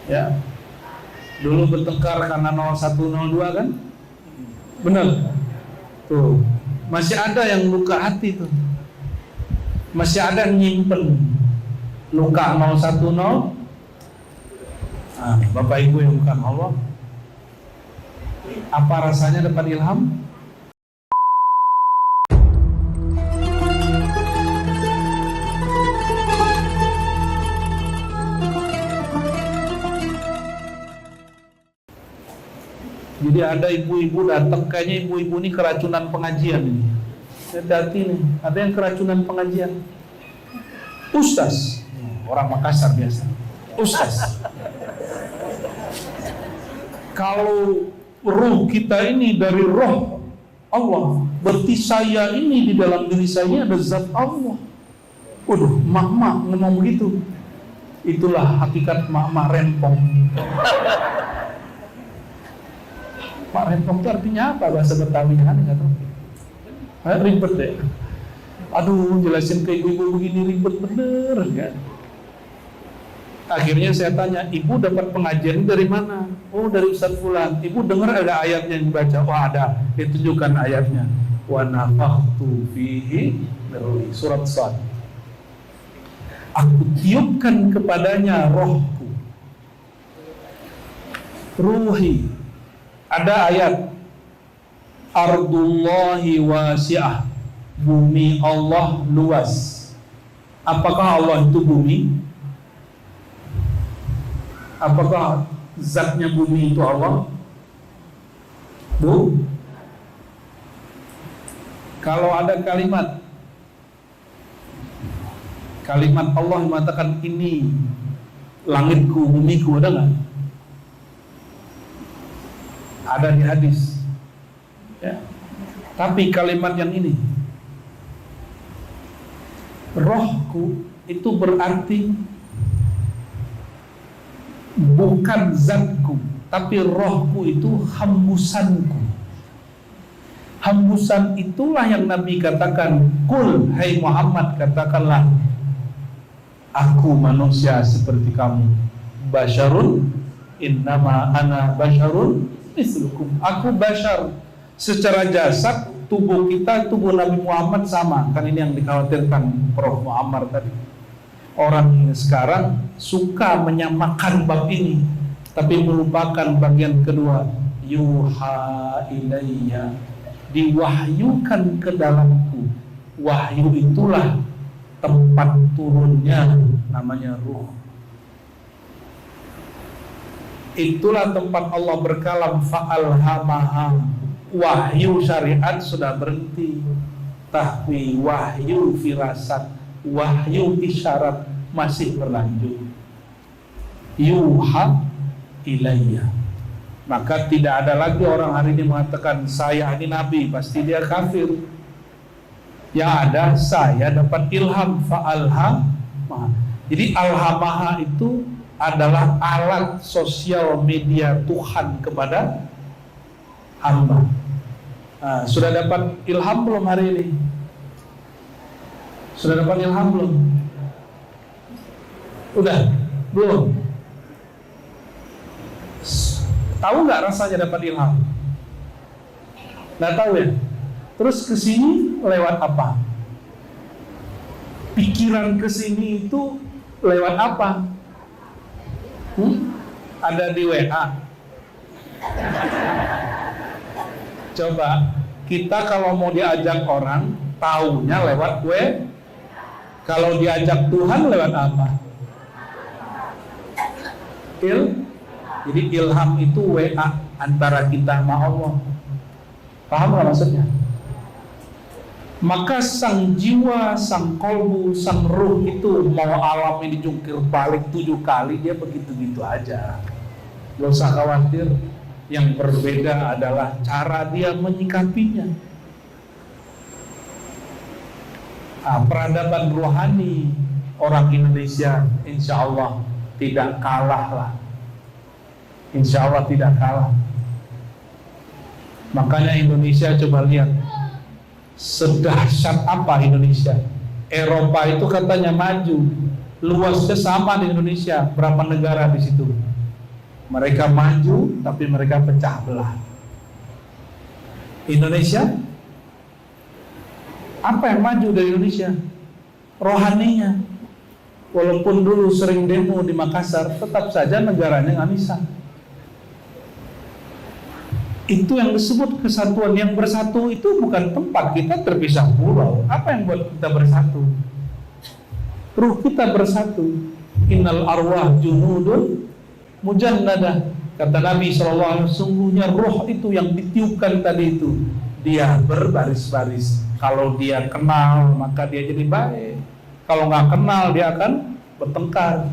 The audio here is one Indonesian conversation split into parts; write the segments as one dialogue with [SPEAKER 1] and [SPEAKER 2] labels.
[SPEAKER 1] Ya, dulu bertengkar karena 0102 kan? Benar? Tuh, masih ada yang luka hati tuh. Masih ada yang nyimpen luka 010. Nah, Bapak Ibu yang bukan Allah, apa rasanya dapat ilham? Jadi ada ibu-ibu datang, kayaknya ibu-ibu ini keracunan pengajian ini. Dati nih, ada yang keracunan pengajian. Ustaz, orang Makassar biasa. Ustaz, kalau ruh kita ini dari roh Allah, berarti saya ini di dalam diri saya ini ada zat Allah. Waduh, mak-mak ngomong begitu. Itulah hakikat mak-mak rempong. Mak rempong itu artinya apa bahasa Betawinya? Nggak tahu. Ribet deh. Aduh, jelasin ke ibu-ibu begini ribet bener kan? Akhirnya saya tanya, ibu dapat pengajian dari mana? Oh, dari Ustaz Fulan. Ibu dengar ada ayatnya yang dibaca? Oh, ada. Ditunjukkan ayatnya. Wa nafakhtu fihi min surat Sad. Aku tiupkan kepadanya rohku. Ruhi. Ada ayat Ardullahi wasi'ah, bumi Allah luas. Apakah Allah itu bumi? Apakah zatnya bumi itu Allah? Bu? Kalau ada kalimat Allah yang mengatakan ini langitku, bumiku, ada nggak? Ada di hadis. Ya. Tapi kalimat yang ini, rohku, itu berarti bukan zatku, tapi rohku itu hembusanku. Hembusan itulah yang Nabi katakan, Qul, hai Muhammad, katakanlah, aku manusia seperti kamu. Basyarun, innama ana basyarun mislukum. Aku basyar. Secara jasad, tubuh kita, tubuh Nabi Muhammad sama. Kan ini yang dikhawatirkan Prof. Muammar tadi. Orang sekarang suka menyamakan bab ini, tapi melupakan bagian kedua. Yuha ilayya, diwahyukan ke dalamku. Wahyu itulah tempat turunnya, namanya ruh. Itulah tempat Allah berkalam, fa'alhamaha. Wahyu syariat sudah berhenti, tapi wahyu firasat, wahyu isyarat masih berlanjut. Yuha ilayya. Maka tidak ada lagi orang hari ini mengatakan saya ini nabi, pasti dia kafir. Yang ada saya dapat ilham, fa'alhamaha. Jadi alhamaha itu adalah alat sosial media Tuhan kepada hamba. Nah, sudah dapat ilham belum hari ini? Sudah dapat ilham belum? Udah? Belum? Tahu nggak rasanya dapat ilham? Nggak tahu ya? Terus kesini lewat apa? Pikiran kesini itu lewat apa? Ada di WA. Coba kita kalau mau diajak orang, taunya lewat WA. Kalau diajak Tuhan lewat apa? Jadi ilham itu WA antara kita sama Allah. Paham nggak maksudnya? Maka sang jiwa, sang kolbu, sang ruh itu mau alam ini jungkir balik 7 kali, dia begitu-gitu aja. Gak usah khawatir. Yang berbeda adalah cara dia menyikapinya. Peradaban rohani orang Indonesia insya Allah tidak kalah lah. Insya Allah tidak kalah. Makanya Indonesia coba lihat sedahsyat apa Indonesia. Eropa itu katanya maju, luasnya sama di Indonesia. Berapa negara di situ? Mereka maju tapi mereka pecah belah. Indonesia, apa yang maju dari Indonesia? Rohaninya. Walaupun dulu sering demo di Makassar, tetap saja negaranya nggak bisa. Itu yang disebut kesatuan. Yang bersatu itu bukan tempat kita terpisah pulau. Apa yang buat kita bersatu? Ruh kita bersatu. Innal arwah junudun mujannadah. Kata Nabi SAW, sungguhnya roh itu yang ditiupkan tadi itu, dia berbaris-baris. Kalau dia kenal, maka dia jadi baik. Kalau nggak kenal, dia akan bertengkar.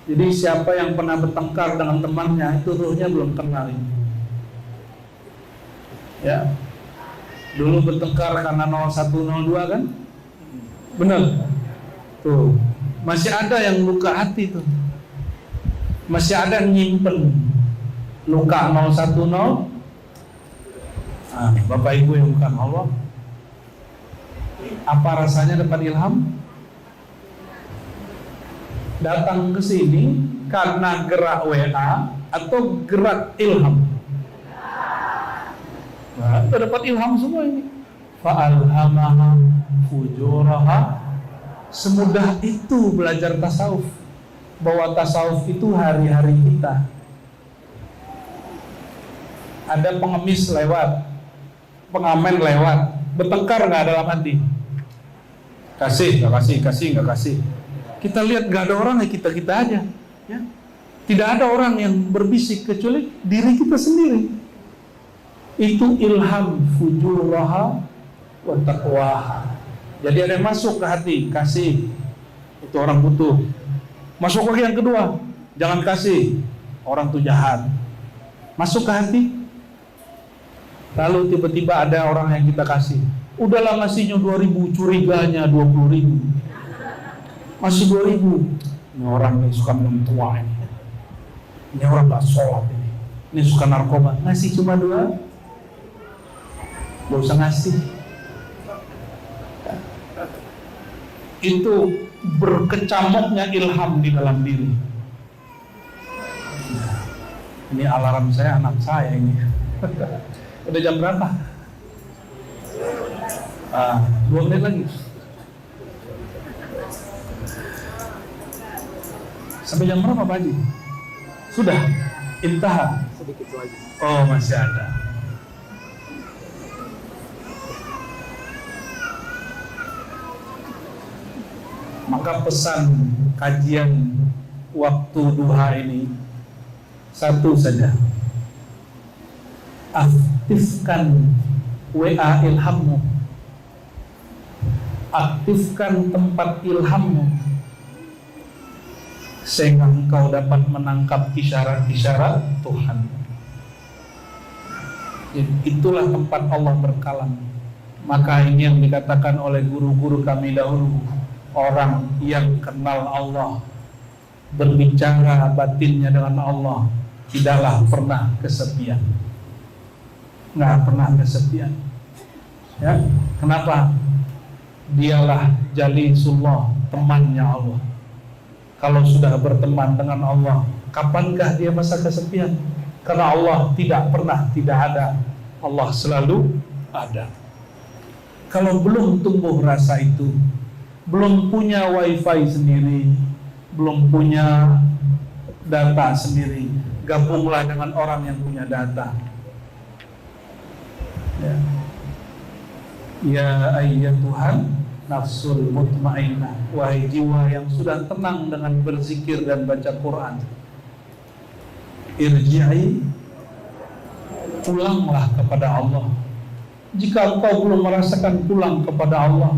[SPEAKER 1] Jadi siapa yang pernah bertengkar dengan temannya, itu ruhnya belum kenal ini. Ya, dulu bertengkar karena 0102 kan? Benar. Tuh, masih ada yang luka hati tuh. Masih ada yang nyimpen luka 010. Bapak Ibu yang bukan Allah, apa rasanya dapat ilham? Datang ke sini karena gerak WA atau gerak ilham? Nah, kita dapat ilham semua ini. Fa'alhamaha fujuraha. Semudah itu belajar tasawuf, bahwa tasawuf itu hari-hari kita. Ada pengemis lewat, pengamen lewat, bertengkar nggak dalam hati? Kasih, nggak kasih, kasih, nggak kasih. Kita lihat nggak ada orang, ya kita aja. Ya. Tidak ada orang yang berbisik kecuali diri kita sendiri. Itu ilham fujuraha wa taqwaha. Jadi ada yang masuk ke hati, kasih. Itu orang butuh. Masuk lagi yang kedua, jangan kasih. Orang tuh jahat. Masuk ke hati. Lalu tiba-tiba ada orang yang kita kasih. Udahlah ngasihnya 2.000, curiganya 20.000. Masih 2.000. Ini orang nih suka minum tua ini. Ini orang gak sholat ini. Ini suka narkoba. Ngasih cuma 2. Gak usah ngasih. Itu berkecamuknya ilham di dalam diri. Ini alarm saya, anak saya ini. Udah jam berapa? 2 menit lagi. Sampai jam berapa Pak Haji? Sudah? Intaha?
[SPEAKER 2] Sedikit lagi.
[SPEAKER 1] Oh, masih ada. Maka pesan kajian waktu duha ini satu saja. Aktifkan WA ilhammu. Aktifkan tempat ilhammu, sehingga engkau dapat menangkap isyarat-isyarat Tuhan. Jadi itulah tempat Allah berkalam. Maka ini yang dikatakan oleh guru-guru kami dahulu, orang yang kenal Allah, berbicara batinnya dengan Allah, tidaklah pernah kesepian. Nggak pernah kesepian. Ya, kenapa? Dialah jalisullah, temannya Allah. Kalau sudah berteman dengan Allah, kapankah dia masa kesepian? Karena Allah tidak pernah tidak ada. Allah selalu ada. Kalau belum tumbuh rasa itu, belum punya wifi sendiri, belum punya data sendiri, gabunglah dengan orang yang punya data. Ya ayyatuhan nafsul mutmainnah, wahai jiwa yang sudah tenang dengan berzikir dan baca Quran, irji'i, pulanglah kepada Allah. Jika engkau belum merasakan pulang kepada Allah,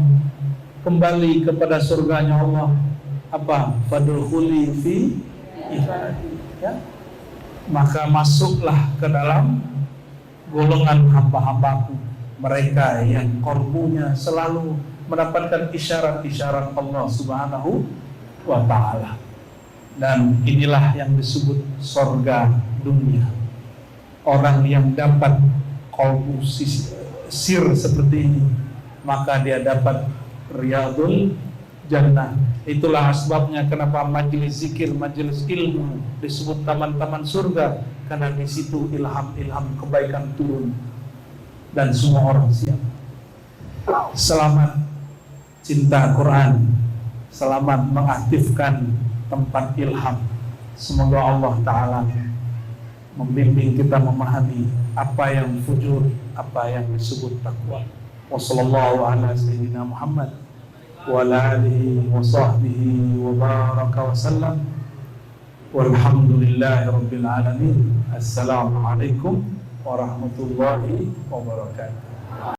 [SPEAKER 1] kembali kepada surganya Allah, apa? Fadkhuli fi ibadi, ya? Maka masuklah ke dalam golongan hamba-hambaku, mereka yang qalbunya selalu mendapatkan isyarat-isyarat Allah Subhanahu wa ta'ala. Dan inilah yang disebut surga dunia. Orang yang dapat qalbu sir seperti ini, maka dia dapat riyadul jannah, Itulah asbabnya kenapa majelis zikir, majelis ilmu disebut taman-taman surga, karena di situ ilham-ilham kebaikan turun dan semua orang siap. Selamat cinta Quran, selamat mengaktifkan tempat ilham. Semoga Allah Ta'ala membimbing kita memahami apa yang fujur, apa yang disebut takwa. Wassallallahu ala sayyidina Muhammad wa ala alihi wa sahbihi wa baraka wa sallam. Walhamdulillahi rabbil alamin. Assalamualaikum warahmatullahi wabarakatuh.